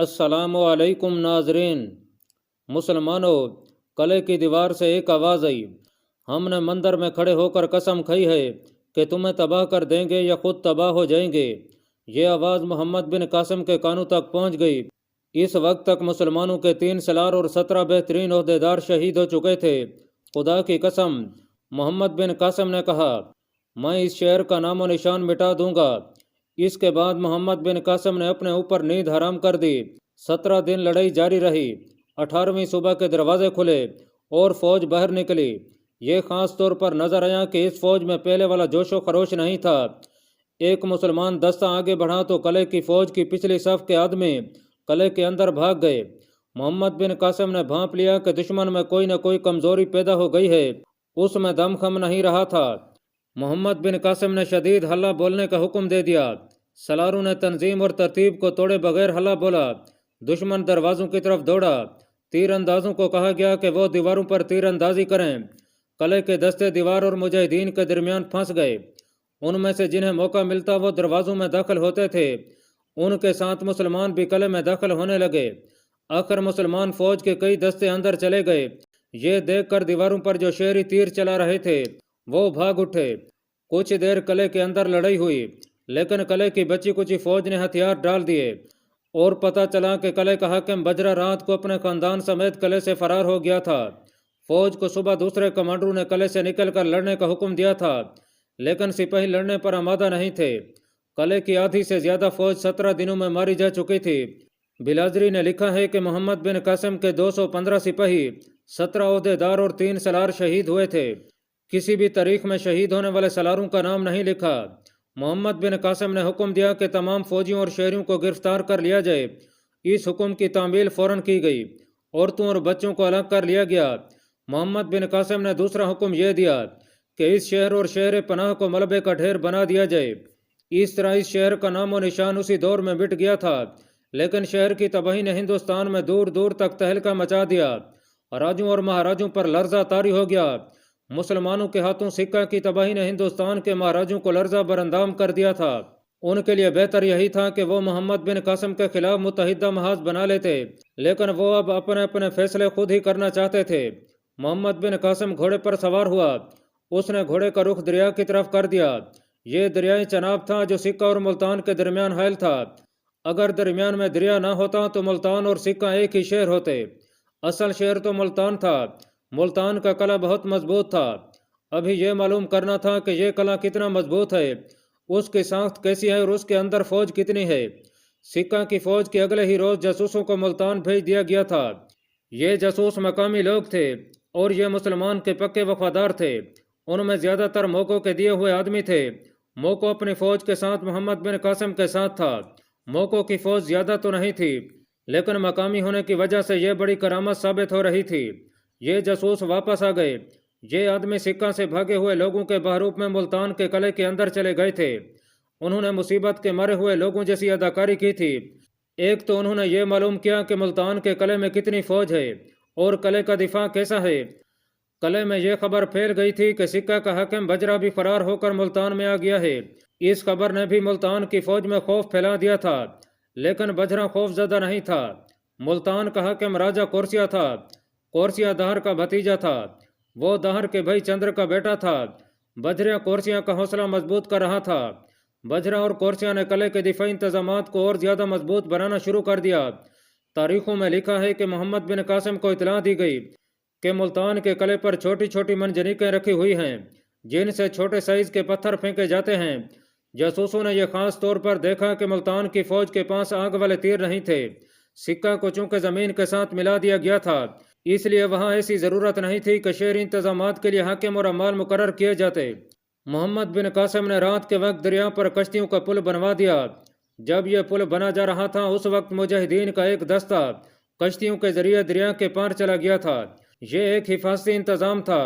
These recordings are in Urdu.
السلام علیکم ناظرین۔ مسلمانوں، قلعے کی دیوار سے ایک آواز آئی، ہم نے مندر میں کھڑے ہو کر قسم کھائی ہے کہ تمہیں تباہ کر دیں گے یا خود تباہ ہو جائیں گے۔ یہ آواز محمد بن قاسم کے کانوں تک پہنچ گئی۔ اس وقت تک مسلمانوں کے 3 سالار اور 17 بہترین عہدیدار شہید ہو چکے تھے۔ خدا کی قسم، محمد بن قاسم نے کہا، میں اس شہر کا نام و نشان مٹا دوں گا۔ اس کے بعد محمد بن قاسم نے اپنے اوپر نیند حرام کر دی۔ 17 دن لڑائی جاری رہی۔ 18ویں صبح کے دروازے کھلے اور فوج باہر نکلی۔ یہ خاص طور پر نظر آیا کہ اس فوج میں پہلے والا جوش و خروش نہیں تھا۔ ایک مسلمان دستہ آگے بڑھا تو قلعے کی فوج کی پچھلی صف کے آدمی قلعے کے اندر بھاگ گئے۔ محمد بن قاسم نے بھانپ لیا کہ دشمن میں کوئی نہ کوئی کمزوری پیدا ہو گئی ہے۔ اس میں دم خم نہیں رہا تھا۔ محمد بن قاسم نے شدید ہلہ بولنے کا حکم دے دیا۔ سالاروں نے تنظیم اور ترتیب کو توڑے بغیر ہلہ بولا۔ دشمن دروازوں کی طرف دوڑا۔ تیر اندازوں کو کہا گیا کہ وہ دیواروں پر تیر اندازی کریں۔ قلعے کے دستے دیوار اور مجاہدین کے درمیان پھنس گئے۔ ان میں سے جنہیں موقع ملتا وہ دروازوں میں داخل ہوتے تھے۔ ان کے ساتھ مسلمان بھی قلعے میں داخل ہونے لگے۔ آخر مسلمان فوج کے کئی دستے اندر چلے گئے۔ یہ دیکھ کر دیواروں پر جو شہری تیر چلا رہے تھے وہ بھاگ اٹھے۔ کچھ دیر قلعے کے اندر لڑائی ہوئی، لیکن قلعے کی بچی کچی فوج نے ہتھیار ڈال دیے اور پتہ چلا کہ قلعے کا حاکم بجرا رات کو اپنے خاندان سمیت قلعے سے فرار ہو گیا تھا۔ فوج کو صبح دوسرے کمانڈروں نے قلعے سے نکل کر لڑنے کا حکم دیا تھا، لیکن سپاہی لڑنے پر آمادہ نہیں تھے۔ قلعے کی آدھی سے زیادہ فوج 17 دنوں میں ماری جا چکی تھی۔ بلازری نے لکھا ہے کہ محمد بن قاسم کے 215 سپاہی، 17 عہدیدار اور 3 سالار شہید ہوئے تھے۔ کسی بھی تاریخ میں شہید ہونے والے سالاروں کا نام نہیں لکھا۔ محمد بن قاسم نے حکم دیا کہ تمام فوجیوں اور شہریوں کو گرفتار کر لیا جائے۔ اس حکم کی تعمیل فوراً کی گئی۔ عورتوں اور بچوں کو الگ کر لیا گیا۔ محمد بن قاسم نے دوسرا حکم یہ دیا کہ اس شہر اور شہر پناہ کو ملبے کا ڈھیر بنا دیا جائے۔ اس طرح اس شہر کا نام و نشان اسی دور میں مٹ گیا تھا، لیکن شہر کی تباہی نے ہندوستان میں دور دور تک تہلکہ مچا دیا۔ راجوں اور مہاراجوں پر لرزہ طاری ہو گیا۔ مسلمانوں کے ہاتھوں سکہ کی تباہی نے ہندوستان کے مہاراجوں کو لرزہ براندام کر دیا تھا۔ ان کے لیے بہتر یہی تھا کہ وہ محمد بن قاسم کے خلاف متحدہ محاذ بنا لیتے، لیکن وہ اب اپنے اپنے فیصلے خود ہی کرنا چاہتے تھے۔ محمد بن قاسم گھوڑے پر سوار ہوا۔ اس نے گھوڑے کا رخ دریا کی طرف کر دیا۔ یہ دریائے چناب تھا جو سکہ اور ملتان کے درمیان حائل تھا۔ اگر درمیان میں دریا نہ ہوتا تو ملتان اور سکہ ایک ہی شہر ہوتے۔ اصل شہر تو ملتان تھا۔ ملتان کا قلعہ بہت مضبوط تھا۔ ابھی یہ معلوم کرنا تھا کہ یہ قلعہ کتنا مضبوط ہے، اس کی ساخت کیسی ہے اور اس کے اندر فوج کتنی ہے۔ سکہ کی فوج کے اگلے ہی روز جاسوسوں کو ملتان بھیج دیا گیا تھا۔ یہ جاسوس مقامی لوگ تھے اور یہ مسلمان کے پکے وفادار تھے۔ ان میں زیادہ تر موقع کے دیے ہوئے آدمی تھے۔ موقع اپنی فوج کے ساتھ محمد بن قاسم کے ساتھ تھا۔ موقع کی فوج زیادہ تو نہیں تھی، لیکن مقامی ہونے کی وجہ سے یہ بڑی کرامت ثابت ہو رہی تھی۔ یہ جاسوس واپس آ گئے۔ یہ آدمی سکہ سے بھاگے ہوئے لوگوں کے بہروپ میں ملتان کے قلعے کے اندر چلے گئے تھے۔ انہوں نے مصیبت کے مرے ہوئے لوگوں جیسی اداکاری کی تھی۔ ایک تو انہوں نے یہ معلوم کیا کہ ملتان کے قلعے میں کتنی فوج ہے اور قلعے کا دفاع کیسا ہے۔ قلعے میں یہ خبر پھیل گئی تھی کہ سکہ کا حاکم بجرا بھی فرار ہو کر ملتان میں آ گیا ہے۔ اس خبر نے بھی ملتان کی فوج میں خوف پھیلا دیا تھا، لیکن بجرا خوف زدہ نہیں تھا۔ ملتان کا حاکم راجہ کورسیا تھا۔ کورسیا دہر کا بھتیجا تھا۔ وہ دہر کے بھائی چندر کا بیٹا تھا۔ بجرا کورسیا کا حوصلہ مضبوط کر رہا تھا۔ بجرا اور کورسیا نے قلعے کے دفاعی انتظامات کو اور زیادہ مضبوط بنانا شروع کر دیا۔ تاریخوں میں لکھا ہے کہ محمد بن قاسم کو اطلاع دی گئی کہ ملتان کے قلعے پر چھوٹی چھوٹی منجنیقیں رکھی ہوئی ہیں جن سے چھوٹے سائز کے پتھر پھینکے جاتے ہیں۔ جاسوسوں نے یہ خاص طور پر دیکھا کہ ملتان کی فوج کے پاس آگ والے تیر نہیں تھے۔ سکہ کو چونکہ زمین کے ساتھ ملا دیا گیا تھا، اس لیے وہاں ایسی ضرورت نہیں تھی کہ شہری انتظامات کے لیے حاکم اور عمال مقرر کیے جاتے۔ محمد بن قاسم نے رات کے وقت دریا پر کشتیوں کا پل بنوا دیا۔ جب یہ پل بنا جا رہا تھا اس وقت مجاہدین کا ایک دستہ کشتیوں کے ذریعے دریا کے پار چلا گیا تھا۔ یہ ایک حفاظتی انتظام تھا۔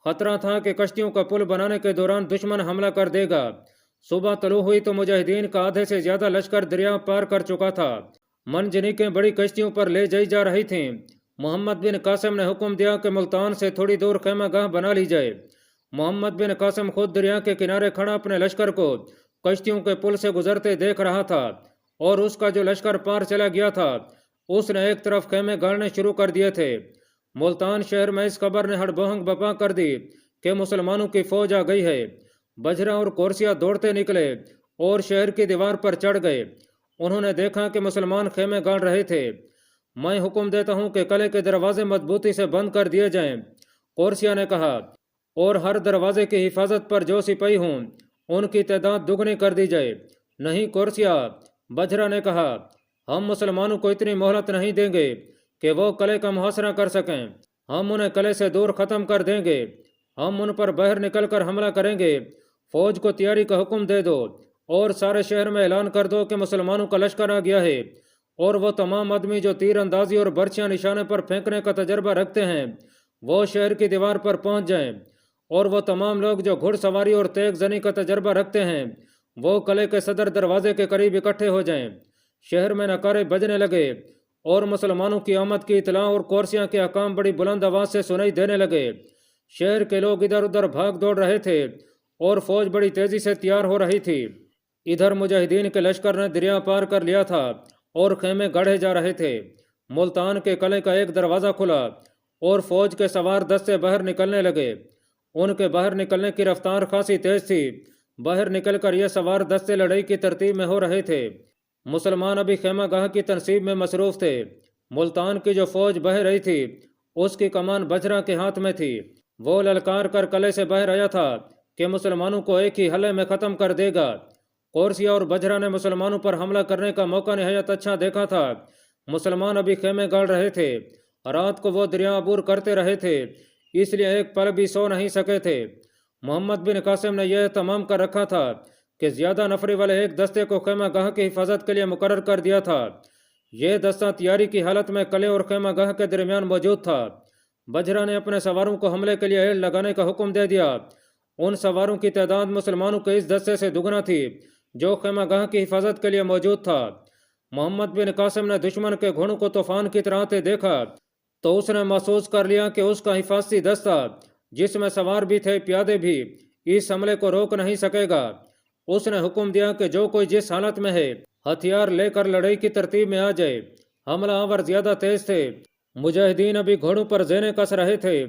خطرہ تھا کہ کشتیوں کا پل بنانے کے دوران دشمن حملہ کر دے گا۔ صبح طلوع ہوئی تو مجاہدین کا آدھے سے زیادہ لشکر دریا پار کر چکا تھا۔ منجنیقیں بڑی کشتیوں پر لے جائی جا رہی تھیں۔ محمد بن قاسم نے حکم دیا کہ ملتان سے تھوڑی دور خیمہ گاہ بنا لی جائے۔ محمد بن قاسم خود دریا کے کنارے کھڑا اپنے لشکر کو کشتیوں کے پل سے گزرتے دیکھ رہا تھا اور اس کا جو لشکر پار چلا گیا تھا اس نے ایک طرف خیمے گاڑنے شروع کر دیے تھے۔ ملتان شہر میں اس خبر نے ہڑبہنگ بپا کر دی کہ مسلمانوں کی فوج آ گئی ہے۔ بجرا اور کورسیا دوڑتے نکلے اور شہر کی دیوار پر چڑھ گئے۔ انہوں نے دیکھا کہ مسلمان خیمے گاڑ رہے تھے۔ میں حکم دیتا ہوں کہ قلعے کے دروازے مضبوطی سے بند کر دیے جائیں، کورسیا نے کہا، اور ہر دروازے کی حفاظت پر جو سپاہی ہوں ان کی تعداد دگنی کر دی جائے۔ نہیں کورسیا، بجرا نے کہا، ہم مسلمانوں کو اتنی مہلت نہیں دیں گے کہ وہ قلعے کا محاصرہ کر سکیں۔ ہم انہیں قلعے سے دور ختم کر دیں گے۔ ہم ان پر باہر نکل کر حملہ کریں گے۔ فوج کو تیاری کا حکم دے دو اور سارے شہر میں اعلان کر دو کہ مسلمانوں کا لشکر آ گیا ہے، اور وہ تمام آدمی جو تیر اندازی اور برچیاں نشانے پر پھینکنے کا تجربہ رکھتے ہیں وہ شہر کی دیوار پر پہنچ جائیں، اور وہ تمام لوگ جو گھڑ سواری اور تیغ زنی کا تجربہ رکھتے ہیں وہ قلعے کے صدر دروازے کے قریب اکٹھے ہو جائیں۔ شہر میں نعرے بجنے لگے اور مسلمانوں کی آمد کی اطلاع اور کورسیاں کے احکام بڑی بلند آواز سے سنائی دینے لگے۔ شہر کے لوگ ادھر ادھر بھاگ دوڑ رہے تھے اور فوج بڑی تیزی سے تیار ہو رہی تھی۔ ادھر مجاہدین کے لشکر نے دریا پار کر لیا تھا اور خیمے گڑھے جا رہے تھے۔ ملتان کے قلعے کا ایک دروازہ کھلا اور فوج کے سوار دستے باہر نکلنے لگے۔ ان کے باہر نکلنے کی رفتار خاصی تیز تھی۔ باہر نکل کر یہ سوار دستے لڑائی کی ترتیب میں ہو رہے تھے۔ مسلمان ابھی خیمہ گاہ کی تنصیب میں مصروف تھے۔ ملتان کی جو فوج بہ رہی تھی اس کی کمان بجرا کے ہاتھ میں تھی۔ وہ للکار کر قلعے سے باہر آیا تھا کہ مسلمانوں کو ایک ہی حلے میں ختم کر دے گا۔ کورسیا اور بجرا نے مسلمانوں پر حملہ کرنے کا موقع نہایت اچھا دیکھا تھا۔ مسلمان ابھی خیمے گاڑ رہے تھے۔ رات کو وہ دریا عبور کرتے رہے تھے، اس لیے ایک پل بھی سو نہیں سکے تھے۔ محمد بن قاسم نے یہ تمام کر رکھا تھا کہ زیادہ نفری والے ایک دستے کو خیمہ گاہ کی حفاظت کے لیے مقرر کر دیا تھا۔ یہ دستہ تیاری کی حالت میں قلعے اور خیمہ گاہ کے درمیان موجود تھا۔ بجرا نے اپنے سواروں کو حملے کے لیے ایڑ لگانے کا حکم دے دیا۔ ان سواروں کی تعداد مسلمانوں کے اس دستے سے دگنا تھی جو خیمہ گاہ کی حفاظت کے لیے موجود تھا۔ محمد بن قاسم نے دشمن کے گھوڑوں کو طوفان کی طرح آتے دیکھا تو اس نے محسوس کر لیا کہ اس کا حفاظتی دستہ جس میں سوار بھی تھے پیادے بھی اس حملے کو روک نہیں سکے گا۔ اس نے حکم دیا کہ جو کوئی جس حالت میں ہے ہتھیار لے کر لڑائی کی ترتیب میں آ جائے۔ حملہ آور زیادہ تیز تھے۔ مجاہدین ابھی گھوڑوں پر زینے کس رہے تھے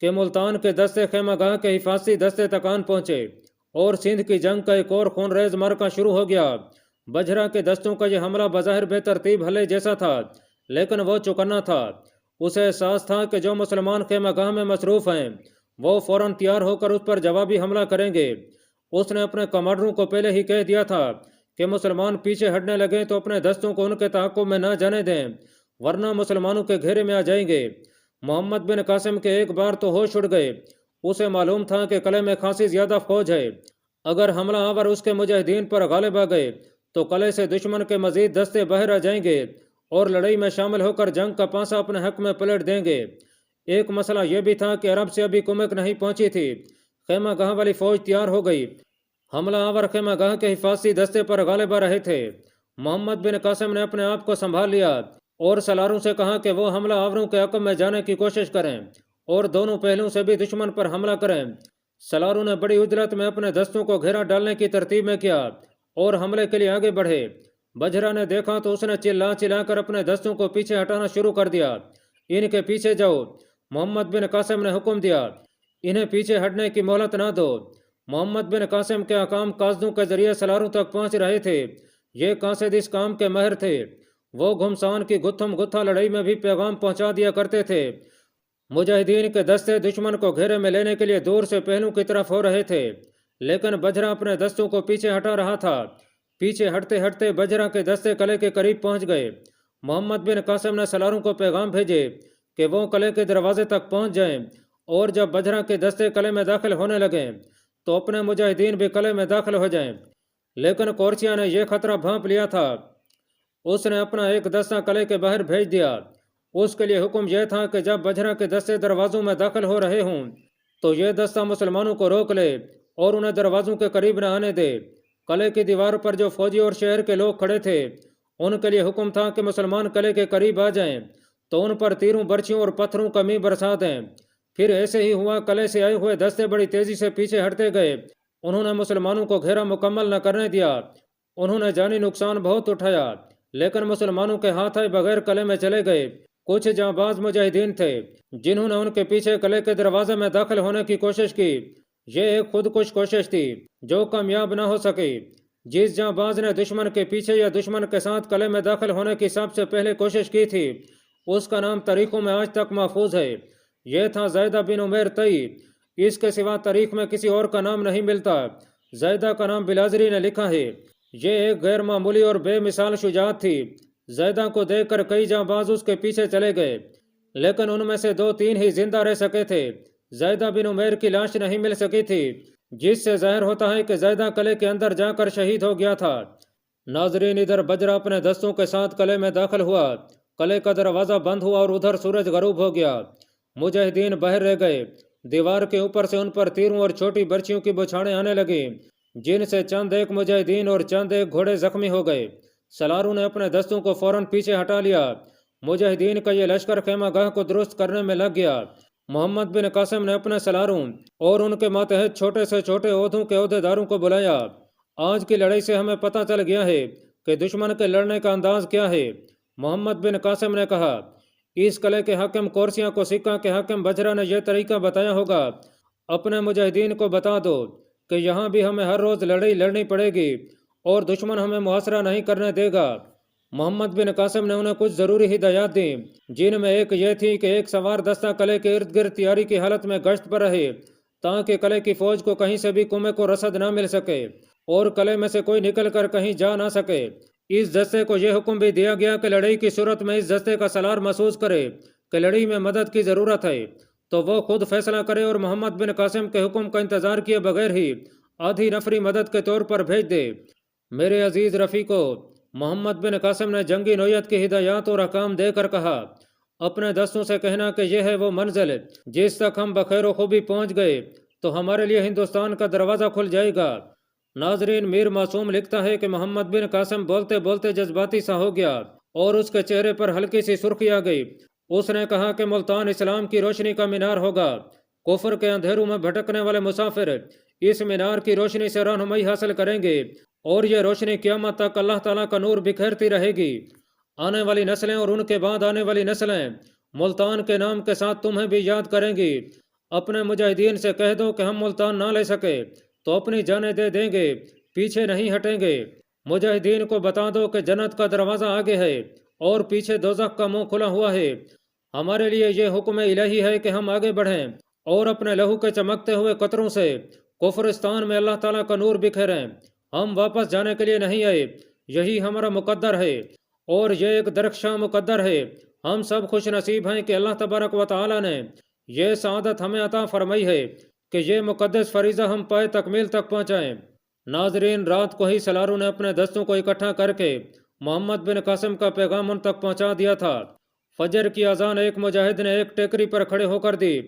کہ ملتان کے دستے خیمہ گاہ کے حفاظتی دستے تک آن پہنچے اور سندھ کی جنگ کا ایک اور خون ریز معرکہ شروع ہو گیا۔ بجرا کے دستوں کا یہ حملہ بظاہر بے ترتیب حلے جیسا تھا، لیکن وہ چوکنا تھا۔ اسے احساس تھا کہ جو مسلمان خیمہ گاہ میں مصروف ہیں وہ فوراً تیار ہو کر اس پر جوابی حملہ کریں گے۔ اس نے اپنے کمانڈروں کو پہلے ہی کہہ دیا تھا کہ مسلمان پیچھے ہٹنے لگیں تو اپنے دستوں کو ان کے تعاقب میں نہ جانے دیں، ورنہ مسلمانوں کے گھیرے میں آ جائیں گے۔ محمد بن قاسم کے ایک بار تو ہوش اڑ گئے۔ اسے معلوم تھا کہ قلعے میں خاصی زیادہ فوج ہے۔ اگر حملہ آور اس کے مجاہدین پر غالب آ گئے تو قلعے سے دشمن کے مزید دستے باہر آ جائیں گے اور لڑائی میں شامل ہو کر جنگ کا پانسا اپنے حق میں پلٹ دیں گے۔ ایک مسئلہ یہ بھی تھا کہ عرب سے ابھی کمک نہیں پہنچی تھی۔ خیمہ گاہ والی فوج تیار ہو گئی۔ حملہ آور خیمہ گاہ کے حفاظتی دستے پر غالب آ رہے تھے۔ محمد بن قاسم نے اپنے آپ کو سنبھال لیا اور سالاروں سے کہا کہ وہ حملہ آوروں کے عقب میں جانے کی کوشش کریں اور دونوں پہلوؤں سے بھی دشمن پر حملہ کریں۔ سالاروں نے بڑی عجلت میں اپنے دستوں کو گھیرا ڈالنے کی ترتیب میں کیا اور حملے کے لیے آگے بڑھے۔ بجرا نے دیکھا تو اس نے چلا چلا کر اپنے دستوں کو پیچھے ہٹانا شروع کر دیا۔ ان کے پیچھے جاؤ، محمد بن قاسم نے حکم دیا۔ انہیں پیچھے ہٹنے کی مہلت نہ دو۔ محمد بن قاسم کے احکام قاصدوں کے ذریعے سالاروں تک پہنچ رہے تھے۔ یہ قاصد اس کام کے ماہر تھے۔ وہ گھمسان کی گتھم گتھا لڑائی میں بھی پیغام پہنچا دیا کرتے تھے۔ مجاہدین کے دستے دشمن کو گھیرے میں لینے کے لیے دور سے پہلو کی طرف ہو رہے تھے، لیکن بجرا اپنے دستوں کو پیچھے ہٹا رہا تھا۔ پیچھے ہٹتے ہٹتے بجرا کے دستے قلعے کے قریب پہنچ گئے۔ محمد بن قاسم نے سالاروں کو پیغام بھیجے کہ وہ قلعے کے دروازے تک پہنچ جائیں، اور جب بجرا کے دستے قلعے میں داخل ہونے لگیں تو اپنے مجاہدین بھی قلعے میں داخل ہو جائیں۔ لیکن کورسیا نے یہ خطرہ بھانپ لیا تھا۔ اس نے اپنا ایک دستہ قلعے کے باہر بھیج دیا۔ اس کے لیے حکم یہ تھا کہ جب بجرا کے دستے دروازوں میں داخل ہو رہے ہوں تو یہ دستہ مسلمانوں کو روک لے اور انہیں دروازوں کے قریب نہ آنے دے۔ قلعے کی دیوار پر جو فوجی اور شہر کے لوگ کھڑے تھے ان کے لیے حکم تھا کہ مسلمان قلعے کے قریب آ جائیں تو ان پر تیروں برچھیوں اور پتھروں کا میਂہ برسا دیں۔ پھر ایسے ہی ہوا، قلعے سے آئے ہوئے دستے بڑی تیزی سے پیچھے ہٹتے گئے۔ انہوں نے مسلمانوں کو گھیرا مکمل نہ کرنے دیا انہوں نے جانی نقصان بہت اٹھایا، لیکن مسلمانوں کے ہاتھ آئے بغیر قلعے میں چلے گئے۔ کچھ جانباز مجاہدین تھے جنہوں نے ان کے پیچھے قلعے کے دروازے میں داخل ہونے کی کوشش کی۔ یہ ایک خودکش کوشش تھی جو کامیاب نہ ہو سکی۔ جس جانباز نے دشمن کے پیچھے یا دشمن کے ساتھ قلعے میں داخل ہونے کی سب سے پہلے کوشش کی تھی، اس کا نام تاریخوں میں آج تک محفوظ ہے۔ یہ تھا زیدہ بن عمیر طئی۔ اس کے سوا تاریخ میں کسی اور کا نام نہیں ملتا۔ زیدہ کا نام بلازری نے لکھا ہے۔ یہ ایک غیر معمولی اور بے مثال شجاعت تھی۔ زیدہ کو دیکھ کر کئی جانباز اس کے پیچھے چلے گئے، لیکن ان میں سے 2-3 ہی زندہ رہ سکے تھے۔ زیدہ بن عمیر کی لاش نہیں مل سکی تھی، جس سے ظاہر ہوتا ہے کہ زیدہ قلعے کے اندر جا کر شہید ہو گیا تھا۔ ناظرین، ادھر بجرا اپنے دستوں کے ساتھ قلعے میں داخل ہوا۔ قلعے کا دروازہ بند ہوا اور ادھر سورج غروب ہو گیا۔ مجاہدین باہر رہ گئے۔ دیوار کے اوپر سے ان پر تیروں اور چھوٹی برچیوں کی بوچھاڑیں آنے لگیں، جن سے چند ایک مجاہدین اور چند ایک گھوڑے زخمی ہو گئے۔ سالاروں نے اپنے دستوں کو فوراً پیچھے ہٹا لیا۔ مجاہدین کا یہ لشکر خیمہ گاہ کو درست کرنے میں لگ گیا۔ محمد بن قاسم نے اپنے سالاروں اور ان کے ماتحت چھوٹے سے چھوٹے عہدوں کے عہدیداروں کو بلایا۔ آج کی لڑائی سے ہمیں پتہ چل گیا ہے کہ دشمن کے لڑنے کا انداز کیا ہے۔ محمد بن قاسم نے کہا، اس قلعے کے حاکم کورسیاں کو سکہ کے حاکم بجرا نے یہ طریقہ بتایا ہوگا۔ اپنے مجاہدین کو بتا دو کہ یہاں بھی ہمیں ہر روز لڑائی لڑنی پڑے گی اور دشمن ہمیں محاصرہ نہیں کرنے دے گا۔ محمد بن قاسم نے انہیں کچھ ضروری ہدایات دیں، جن میں ایک یہ تھی کہ ایک سوار دستہ قلعے کے ارد گرد تیاری کی حالت میں گشت پر رہے، تاکہ قلعے کی فوج کو کہیں سے بھی کنبے کو رسد نہ مل سکے اور قلعے میں سے کوئی نکل کر کہیں جا نہ سکے۔ اس دستے کو یہ حکم بھی دیا گیا کہ لڑائی کی صورت میں اس دستے کا سالار محسوس کرے کہ لڑائی میں مدد کی ضرورت ہے تو وہ خود فیصلہ کرے اور محمد بن قاسم کے حکم کا انتظار کیے بغیر ہی آدھی نفری مدد کے طور پر بھیج دے۔ میرے عزیز رفیقو، محمد بن قاسم نے جنگی نوعیت کی ہدایات اور احکام دے کر کہا، اپنے دستوں سے کہنا کہ یہ ہے وہ منزل جس تک ہم بخیر و خوبی پہنچ گئے تو ہمارے لیے ہندوستان کا دروازہ کھل جائے گا۔ ناظرین، میر معصوم لکھتا ہے کہ محمد بن قاسم بولتے بولتے جذباتی سا ہو گیا اور اس کے چہرے پر ہلکی سی سرخی آ گئی۔ اس نے کہا کہ ملتان اسلام کی روشنی کا مینار ہوگا۔ کفر کے اندھیروں میں بھٹکنے والے مسافر اس مینار کی روشنی سے رہنمائی حاصل کریں گے اور یہ روشنی قیامت تک اللہ تعالیٰ کا نور بکھیرتی رہے گی۔ آنے والی نسلیں اور ان کے بعد آنے والی نسلیں ملتان کے نام کے ساتھ تمہیں بھی یاد کریں گی۔ اپنے مجاہدین سے کہہ دو کہ ہم ملتان نہ لے سکے تو اپنی جانیں دے دیں گے، پیچھے نہیں ہٹیں گے۔ مجاہدین کو بتا دو کہ جنت کا دروازہ آگے ہے اور پیچھے دوزخ کا منہ کھلا ہوا ہے۔ ہمارے لیے یہ حکم الہی ہے کہ ہم آگے بڑھیں اور اپنے لہو کے چمکتے ہوئے قطروں سے کفرستان میں اللہ تعالیٰ کا نور بکھیریں۔ ہم واپس جانے کے لیے نہیں آئے، یہی ہمارا مقدر ہے اور یہ ایک درخشاں مقدر ہے۔ ہم سب خوش نصیب ہیں کہ اللہ تبارک و تعالیٰ نے یہ سعادت ہمیں عطا فرمائی ہے کہ یہ مقدس فریضہ ہم پائے تکمیل تک پہنچائیں۔ ناظرین، رات کو ہی سالاروں نے اپنے دستوں کو اکٹھا کر کے محمد بن قاسم کا پیغام ان تک پہنچا دیا تھا۔ فجر کی اذان ایک مجاہد نے ایک ٹیکری پر کھڑے ہو کر دی۔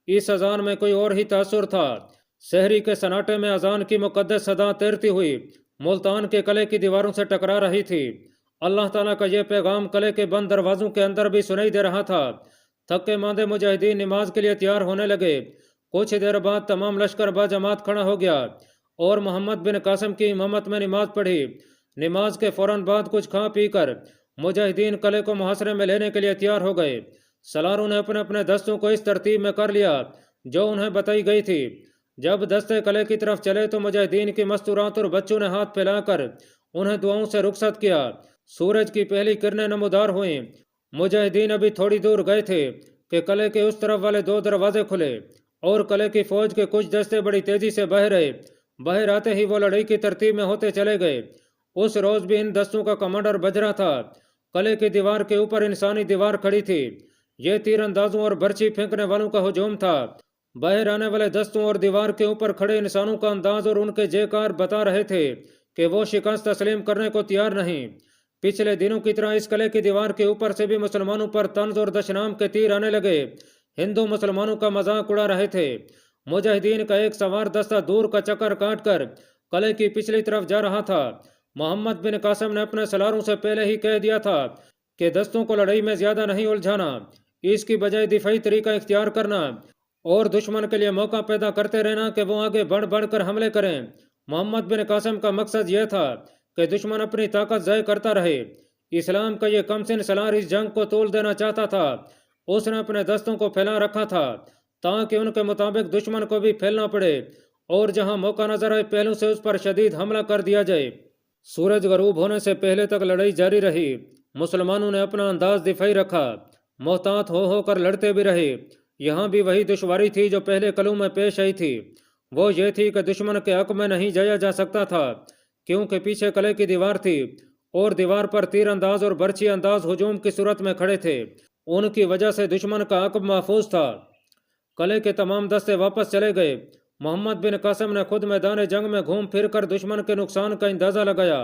اس اذان میں کوئی اور ہی تاثر تھا۔ سحری کے سناٹے میں اذان کی مقدس صدا تیرتی ہوئی ملتان کے قلعے کی دیواروں سے ٹکرا رہی تھی۔ اللہ تعالیٰ کا یہ پیغام قلعے کے بند دروازوں کے اندر بھی سنائی دے رہا تھا۔ تھکے ماندے مجاہدین نماز کے لیے تیار ہونے لگے۔ کچھ دیر بعد تمام لشکر با جماعت کھڑا ہو گیا اور محمد بن قاسم کی امامت میں نماز پڑھی۔ نماز کے فوراً بعد کچھ کھا پی کر مجاہدین قلعے کو محاصرے میں لینے کے لیے تیار ہو گئے۔ سالاروں نے اپنے اپنے دستوں کو اس ترتیب میں کر لیا جو انہیں بتائی گئی تھی۔ جب دستے قلعے کی طرف چلے تو مجاہدین کی مستورات اور بچوں نے ہاتھ پھیلا کر انہیں دعاؤں سے رخصت کیا۔ سورج کی پہلی کرنیں نمودار ہوئیں۔ مجاہدین ابھی تھوڑی دور گئے تھے کہ قلعے کے اس طرف والے 2 دروازے کھلے اور قلعے کی فوج کے کچھ دستے بڑی تیزی سے باہر آئے۔ باہر آتے ہی وہ لڑائی کی ترتیب میں ہوتے چلے گئے۔ اس روز بھی ان دستوں کا کمانڈر بجرا تھا۔ قلعے کی دیوار کے اوپر انسانی دیوار کھڑی تھی۔ یہ تیر اندازوں اور برچی پھینکنے والوں کا ہجوم تھا۔ باہر آنے والے دستوں اور دیوار کے اوپر کھڑے انسانوں کا انداز اور ان کے جے کار بتا رہے تھے کہ وہ شکست تسلیم کرنے کو تیار نہیں۔ پچھلے دنوں کی طرح اس قلعے کی دیوار کے اوپر سے بھی مسلمانوں پر طنز اور دشنام کے تیر آنے لگے۔ ہندو مسلمانوں کا مذاق اڑا رہے تھے۔ مجاہدین کا ایک سوار دستہ دور کا چکر کاٹ کر قلعے کی پچھلی طرف جا رہا تھا۔ محمد بن قاسم نے اپنے سالاروں سے پہلے ہی کہہ دیا تھا کہ دستوں کو لڑائی میں زیادہ نہیں الجھانا، اس کی بجائے دفاعی طریقہ اختیار کرنا اور دشمن کے لیے موقع پیدا کرتے رہنا کہ وہ آگے بڑھ بڑھ کر حملے کریں۔ محمد بن قاسم کا مقصد یہ تھا کہ دشمن اپنی طاقت ضائع کرتا رہے۔ اسلام کا یہ کم سن سالار اس جنگ کو تول دینا چاہتا تھا۔ اس نے اپنے دستوں کو پھیلا رکھا تھا تاکہ ان کے مطابق دشمن کو بھی پھیلنا پڑے اور جہاں موقع نظر آئے پہلو سے اس پر شدید حملہ کر دیا جائے۔ سورج غروب ہونے سے پہلے تک لڑائی جاری رہی۔ مسلمانوں نے اپنا انداز دفاعی رکھا، محتاط ہو کر لڑتے بھی رہے۔ یہاں بھی وہی دشواری تھی جو پہلے قلعوں میں پیش آئی تھی۔ وہ یہ تھی کہ دشمن کے حق میں نہیں جایا جا سکتا تھا کیونکہ پیچھے قلعے کی دیوار تھی اور دیوار پر تیر انداز اور برچھی انداز ہجوم کی صورت میں کھڑے تھے۔ ان کی وجہ سے دشمن کا عقب محفوظ تھا۔ قلعے کے تمام دستے واپس چلے گئے۔ محمد بن قاسم نے خود میدان جنگ میں گھوم پھر کر دشمن کے نقصان کا اندازہ لگایا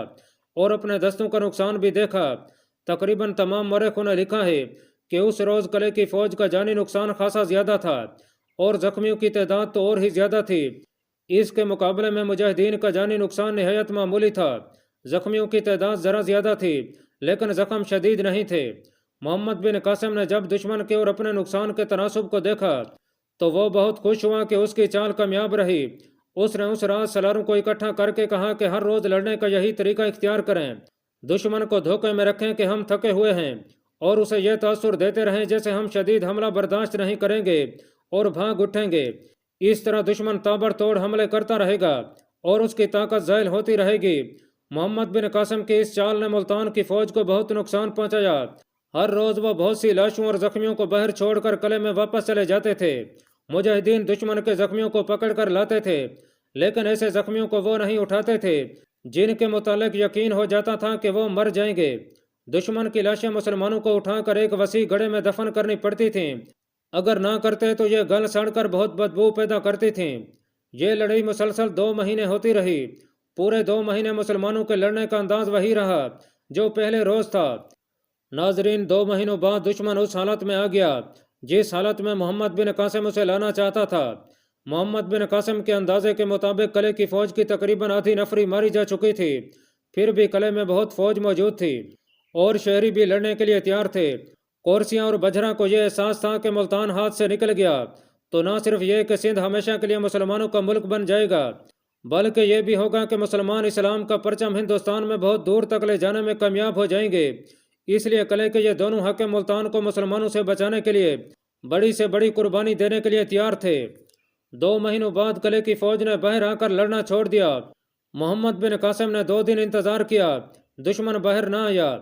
اور اپنے دستوں کا نقصان بھی دیکھا۔ تقریباً تمام مورخوں نے لکھا ہے کہ اس روز قلعے کی فوج کا جانی نقصان خاصا زیادہ تھا اور زخمیوں کی تعداد تو اور ہی زیادہ تھی۔ اس کے مقابلے میں مجاہدین کا جانی نقصان نہایت معمولی تھا۔ زخمیوں کی تعداد ذرا زیادہ تھی لیکن زخم شدید نہیں تھے۔ محمد بن قاسم نے جب دشمن کے اور اپنے نقصان کے تناسب کو دیکھا تو وہ بہت خوش ہوا کہ اس کی چال کامیاب رہی۔ اس نے اس رات سالاروں کو اکٹھا کر کے کہا کہ ہر روز لڑنے کا یہی طریقہ اختیار کریں، دشمن کو دھوکے میں رکھیں کہ ہم تھکے ہوئے ہیں اور اسے یہ تاثر دیتے رہیں جیسے ہم شدید حملہ برداشت نہیں کریں گے اور بھاگ اٹھیں گے۔ اس طرح دشمن تابڑ توڑ حملے کرتا رہے گا اور اس کی طاقت زائل ہوتی رہے گی۔ محمد بن قاسم کی اس چال نے ملتان کی فوج کو بہت نقصان پہنچایا۔ ہر روز وہ بہت سی لاشوں اور زخمیوں کو باہر چھوڑ کر قلعے میں واپس چلے جاتے تھے۔ مجاہدین دشمن کے زخمیوں کو پکڑ کر لاتے تھے لیکن ایسے زخمیوں کو وہ نہیں اٹھاتے تھے جن کے متعلق یقین ہو جاتا تھا کہ وہ مر جائیں گے۔ دشمن کی لاشیں مسلمانوں کو اٹھا کر ایک وسیع گڑھے میں دفن کرنی پڑتی تھیں۔ اگر نہ کرتے تو یہ گل سڑ کر بہت بدبو پیدا کرتی تھیں۔ یہ لڑائی مسلسل 2 مہینے ہوتی رہی۔ پورے 2 مہینے مسلمانوں کے لڑنے کا انداز وہی رہا جو پہلے روز تھا۔ ناظرین، 2 مہینوں بعد دشمن اس حالت میں آ گیا جس حالت میں محمد بن قاسم اسے لانا چاہتا تھا۔ محمد بن قاسم کے اندازے کے مطابق قلعے کی فوج کی تقریباً آدھی نفری ماری جا چکی تھی، پھر بھی قلعے میں بہت فوج موجود تھی اور شہری بھی لڑنے کے لیے تیار تھے۔ کورسیاں اور بجرا کو یہ احساس تھا کہ ملتان ہاتھ سے نکل گیا تو نہ صرف یہ کہ سندھ ہمیشہ کے لیے مسلمانوں کا ملک بن جائے گا بلکہ یہ بھی ہوگا کہ مسلمان اسلام کا پرچم ہندوستان میں بہت دور تک لے جانے میں کامیاب ہو جائیں گے۔ اس لیے قلعے کے یہ دونوں حاکم ملتان کو مسلمانوں سے بچانے کے لیے بڑی سے بڑی قربانی دینے کے لیے تیار تھے۔ 2 مہینوں بعد قلعے کی فوج نے باہر آ کر لڑنا چھوڑ دیا۔ محمد بن قاسم نے 2 دن انتظار کیا، دشمن باہر نہ آیا۔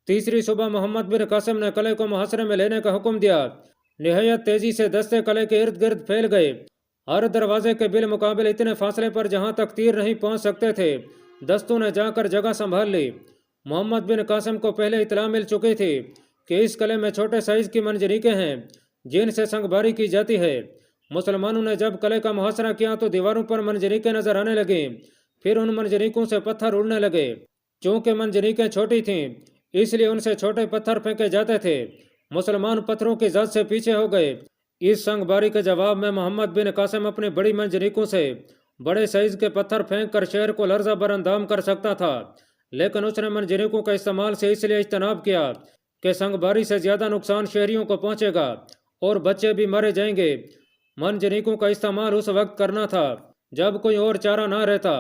تیسری صبح محمد بن قاسم نے قلعے کو محاصرے میں لینے کا حکم دیا۔ نہایت تیزی سے دستے قلعے کے ارد گرد پھیل گئے۔ ہر دروازے کے بالمقابل اتنے فاصلے پر جہاں تک تیر نہیں پہنچ سکتے تھے دستوں نے جا کر جگہ سنبھال لی۔ محمد بن قاسم کو پہلے اطلاع مل چکی تھی کہ اس قلعے میں چھوٹے سائز کی منجنیقیں ہیں جن سے سنگ باری کی جاتی ہے۔ مسلمانوں نے جب قلعے کا محاصرہ کیا تو دیواروں پر منجنیقیں نظر آنے لگیں، پھر ان منجنیقوں سے پتھر اڑنے لگے۔ چونکہ منجنیقیں چھوٹی تھیں اس لیے ان سے چھوٹے پتھر پھینکے جاتے تھے۔ مسلمان پتھروں کی زد سے پیچھے ہو گئے۔ اس سنگ باری کے جواب میں محمد بن قاسم اپنی بڑی منجنیقوں سے بڑے سائز کے پتھر پھینک کر شہر کو لرزہ بر اندام کر سکتا تھا، لیکن اس نے منجنیقوں کا استعمال سے اس لیے اجتناب کیا کہ سنگ باری سے زیادہ نقصان شہریوں کو پہنچے گا اور بچے بھی مارے جائیں گے۔ منجنیقوں کا استعمال اس وقت کرنا تھا جب کوئی اور چارہ نہ رہتا۔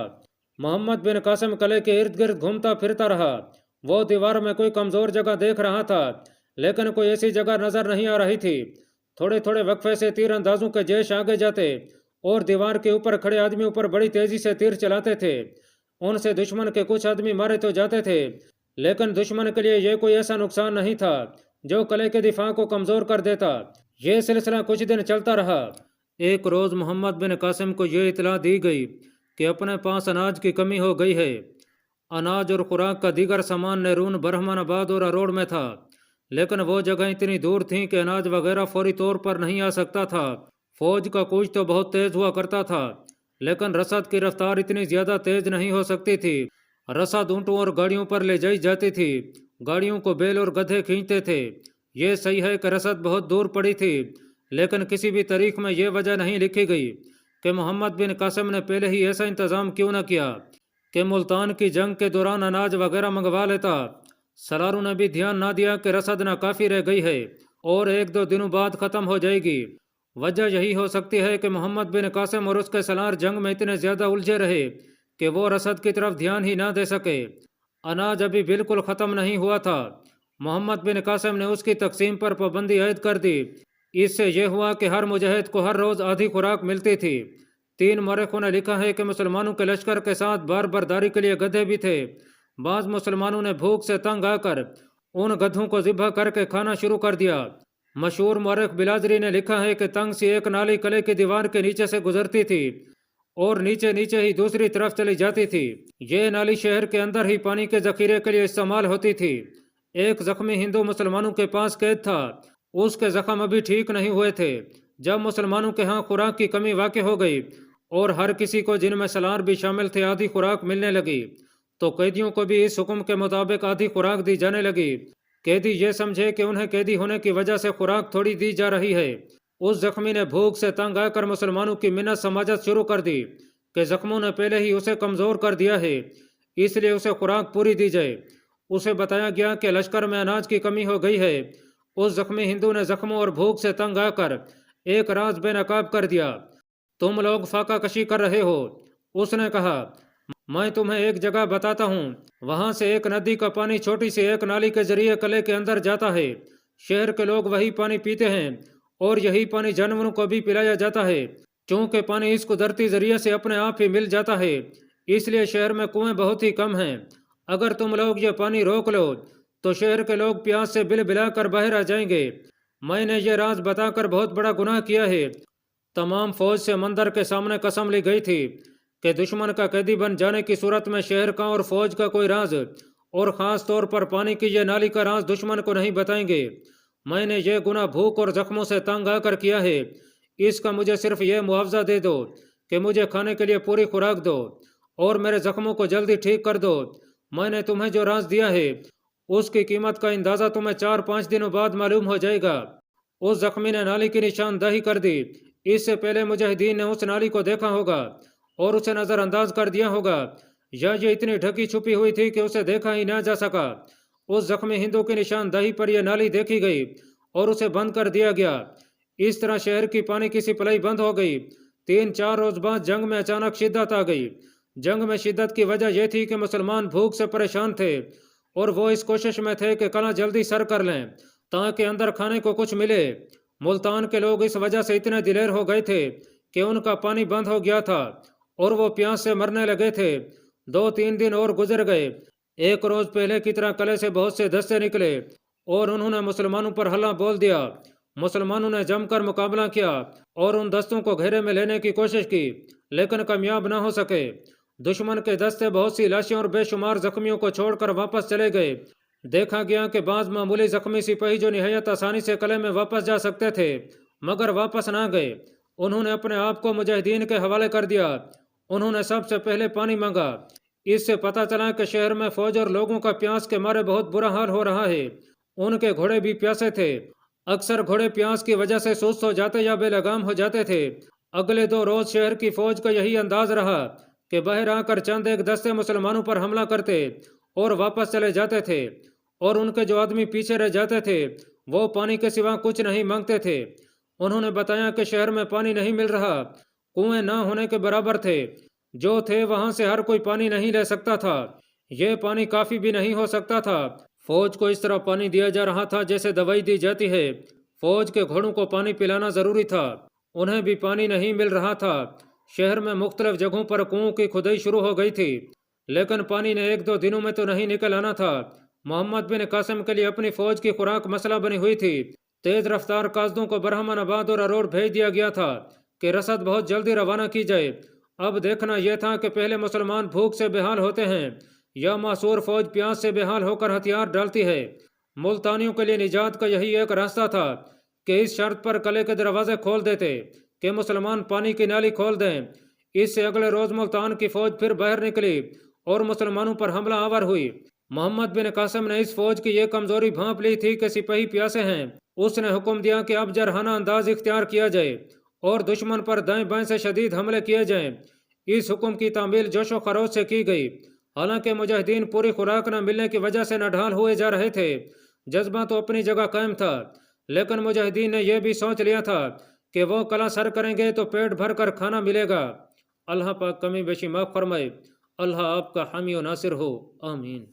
محمد بن قاسم قلعے کے ارد گرد گھومتا پھرتا رہا۔ وہ دیوار میں کوئی کمزور جگہ دیکھ رہا تھا لیکن کوئی ایسی جگہ نظر نہیں آ رہی تھی۔ تھوڑے تھوڑے وقفے سے تیر اندازوں کے جیش آگے جاتے اور دیوار کے اوپر کھڑے آدمیوں پر بڑی تیزی سے تیر چلاتے تھے۔ ان سے دشمن کے کچھ آدمی مارے تو جاتے تھے لیکن دشمن کے لیے یہ کوئی ایسا نقصان نہیں تھا جو قلعے کے دفاع کو کمزور کر دیتا۔ یہ سلسلہ کچھ دن چلتا رہا۔ ایک روز محمد بن قاسم کو یہ اطلاع دی گئی کہ اپنے پاس اناج کی کمی ہو گئی ہے۔ اناج اور خوراک کا دیگر سامان نیرون، برہمن آباد اور اروڑ میں تھا، لیکن وہ جگہ اتنی دور تھیں کہ اناج وغیرہ فوری طور پر نہیں آ سکتا تھا۔ فوج کا کوچ تو بہت تیز ہوا کرتا تھا لیکن رسد کی رفتار اتنی زیادہ تیز نہیں ہو سکتی تھی۔ رسد اونٹوں اور گاڑیوں پر لے جائی جاتی تھی، گاڑیوں کو بیل اور گدھے کھینچتے تھے۔ یہ صحیح ہے کہ رسد بہت دور پڑی تھی لیکن کسی بھی تاریخ میں یہ وجہ نہیں لکھی گئی کہ محمد بن قاسم نے پہلے ہی ایسا انتظام کیوں نہ کیا کہ ملتان کی جنگ کے دوران اناج وغیرہ منگوا لیتا۔ سالاروں نے بھی دھیان نہ دیا کہ رسد ناکافی رہ گئی ہے اور 1-2 دنوں بعد ختم ہو جائے گی۔ وجہ یہی ہو سکتی ہے کہ محمد بن قاسم اور اس کے سالار جنگ میں اتنے زیادہ الجھے رہے کہ وہ رسد کی طرف دھیان ہی نہ دے سکے۔ اناج ابھی بالکل ختم نہیں ہوا تھا۔ محمد بن قاسم نے اس کی تقسیم پر پابندی عائد کر دی۔ اس سے یہ ہوا کہ ہر مجاہد کو ہر روز آدھی خوراک ملتی تھی۔ 3 مورخوں نے لکھا ہے کہ مسلمانوں کے لشکر کے ساتھ بار برداری کے لیے گدھے بھی تھے۔ بعض مسلمانوں نے بھوک سے تنگ آ کر ان گدھوں کو ذبح کر کے کھانا شروع کر دیا۔ مشہور مورخ بلازری نے لکھا ہے کہ تنگ سی ایک نالی قلعے کی دیوار کے نیچے سے گزرتی تھی اور نیچے نیچے ہی دوسری طرف چلی جاتی تھی۔ یہ نالی شہر کے اندر ہی پانی کے ذخیرے کے لیے استعمال ہوتی تھی۔ ایک زخمی ہندو مسلمانوں کے پاس قید تھا۔ اس کے زخم ابھی ٹھیک نہیں ہوئے تھے۔ جب مسلمانوں کے ہاں خوراک کی کمی واقع ہو گئی اور ہر کسی کو، جن میں سالار بھی شامل تھے، آدھی خوراک ملنے لگی، تو قیدیوں کو بھی اس حکم کے مطابق آدھی خوراک دی جانے لگی۔ قیدی یہ سمجھے کہ انہیں قیدی ہونے کی وجہ سے خوراک تھوڑی دی جا رہی ہے۔ اس زخمی نے بھوک سے تنگ آ کر مسلمانوں کی منت سماجت شروع کر دی کہ زخموں نے پہلے ہی اسے کمزور کر دیا ہے، اس لیے اسے خوراک پوری دی جائے۔ اسے بتایا گیا کہ لشکر میں اناج کی کمی ہو گئی ہے۔ اس زخمی ہندو نے زخموں اور بھوک سے تنگ آ کر ایک راز بے نقاب کر دیا۔ تم لوگ فاقہ کشی کر رہے ہو۔ اس نے کہا، میں تمہیں ایک جگہ بتاتا ہوں، وہاں سے ایک ندی کا پانی چھوٹی سی ایک نالی کے ذریعے قلعے کے اندر جاتا ہے۔ شہر کے لوگ وہی پانی پیتے ہیں اور یہی پانی جانوروں کو بھی پلایا جاتا ہے۔ چونکہ پانی اس قدرتی ذریعے سے اپنے آپ ہی مل جاتا ہے، اس لیے شہر میں کنویں بہت ہی کم ہیں۔ اگر تم لوگ یہ پانی روک لو تو شہر کے لوگ پیاس سے بل بلا کر باہر آ جائیں گے۔ میں نے یہ راز بتا کر بہت بڑا گناہ کیا ہے۔ تمام فوج سے مندر کے سامنے قسم لی گئی تھی کہ دشمن کا قیدی بن جانے کی صورت میں شہر کا اور فوج کا کوئی راز، اور خاص طور پر پانی کی یہ نالی کا راز، دشمن کو نہیں بتائیں گے۔ میں نے یہ گناہ بھوک اور زخموں سے تنگ آ کر کیا ہے۔ اس کا مجھے صرف یہ معاوضہ دے دو کہ مجھے کھانے کے لیے پوری خوراک دو اور میرے زخموں کو جلدی ٹھیک کر دو۔ میں نے تمہیں جو راز دیا ہے اس کی قیمت کا اندازہ تمہیں 4-5 دنوں بعد معلوم ہو جائے گا۔ اس زخمی نے نالی کی نشاندہی کر دی۔ اس سے پہلے مجاہدین نے اس نالی کو دیکھا ہوگا اور اسے نظر انداز کر دیا ہوگا، یا یہ اتنی ڈھکی چھپی ہوئی تھی کہ اسے دیکھا ہی نہ جا سکا۔ اس زخمی ہندو کی نشاندہی پر یہ نالی دیکھی گئی اور اسے بند کر دیا گیا۔ اس طرح شہر کی پانی کی سپلائی بند ہو گئی۔ 3-4 روز بعد جنگ میں اچانک شدت آ گئی۔ جنگ میں شدت کی وجہ یہ تھی کہ مسلمان بھوک سے پریشان تھے اور وہ اس کوشش میں تھے کہ قلعہ جلدی سر کر لیں تاکہ اندر کھانے کو کچھ ملے۔ ملتان کے لوگ اس وجہ سے اتنے دلیر ہو گئے تھے کہ ان کا پانی بند ہو گیا تھا اور وہ پیاس سے مرنے لگے تھے۔ 2-3 دن اور گزر گئے۔ ایک روز پہلے کی طرح قلعے سے بہت سے دستے نکلے اور انہوں نے مسلمانوں پر حملہ بول دیا۔ مسلمانوں نے جم کر مقابلہ کیا اور ان دستوں کو گھیرے میں لینے کی کوشش کی، لیکن کامیاب نہ ہو سکے۔ دشمن کے دستے بہت سی لاشیں اور بے شمار زخمیوں کو چھوڑ کر واپس چلے گئے۔ دیکھا گیا کہ بعض معمولی زخمی سپاہی جو نہایت آسانی سے قلعے میں واپس جا سکتے تھے مگر واپس نہ گئے، انہوں نے اپنے آپ کو مجاہدین کے حوالے کر دیا۔ انہوں نے سب سے پہلے پانی مانگا۔ اس سے پتہ چلا کہ شہر میں فوج اور لوگوں کا پیاس کے مارے بہت برا حال ہو رہا ہے۔ ان کے گھوڑے بھی پیاسے تھے۔ اکثر گھوڑے پیاس کی وجہ سے سست ہو جاتے یا بے لگام ہو جاتے تھے۔ اگلے 2 روز شہر کی فوج کا یہی انداز رہا کہ باہر آ کر چند ایک دستے مسلمانوں پر حملہ کرتے اور واپس چلے جاتے تھے، اور ان کے جو آدمی پیچھے رہ جاتے تھے وہ پانی کے سوا کچھ نہیں مانگتے تھے۔ انہوں نے بتایا کہ شہر میں پانی نہیں مل رہا، کنویں نہ ہونے کے برابر تھے، جو تھے وہاں سے ہر کوئی پانی نہیں لے سکتا تھا، یہ پانی کافی بھی نہیں ہو سکتا تھا۔ فوج کو اس طرح پانی دیا جا رہا تھا جیسے دوائی دی جاتی ہے۔ فوج کے گھوڑوں کو پانی پلانا ضروری تھا، انہیں بھی پانی نہیں مل رہا تھا۔ شہر میں مختلف جگہوں پر کنووں کی کھدائی شروع ہو گئی تھی، لیکن پانی نے 1-2 دنوں میں تو نہیں نکل آنا تھا۔ محمد بن قاسم کے لیے اپنی فوج کی خوراک مسئلہ بنی ہوئی تھی۔ تیز رفتار قاصدوں کو برہمن آباد اور اروڑ بھیج دیا گیا تھا کہ رسد بہت جلدی روانہ کی جائے۔ اب دیکھنا یہ تھا کہ پہلے مسلمان بھوک سے بے حال ہوتے ہیں یا معصور فوج پیاس سے بے حال ہو کر ہتھیار ڈالتی ہے۔ ملتانیوں کے لیے نجات کا یہی ایک راستہ تھا کہ اس شرط پر قلعے کے دروازے کھول دیتے کہ مسلمان پانی کی نالی کھول دیں۔ اس سے اگلے روز ملتان کی فوج پھر باہر نکلی اور مسلمانوں پر حملہ آور ہوئی۔ محمد بن قاسم نے اس فوج کی یہ کمزوری بھانپ لی تھی کہ سپاہی پیاسے ہیں۔ اس نے حکم دیا کہ اب جرحانہ انداز اختیار کیا جائے اور دشمن پر دائیں بائیں سے شدید حملے کیے جائیں۔ اس حکم کی تعمیل جوش و خروش سے کی گئی۔ حالانکہ مجاہدین پوری خوراک نہ ملنے کی وجہ سے نڈھال ہوئے جا رہے تھے، جذبہ تو اپنی جگہ قائم تھا، لیکن مجاہدین نے یہ بھی سوچ لیا تھا کہ وہ قلعہ سر کریں گے تو پیٹ بھر کر کھانا ملے گا۔ اللہ پاک کمی بیشی معاف فرمائے۔ اللہ آپ کا حامی و ناصر ہو، آمین۔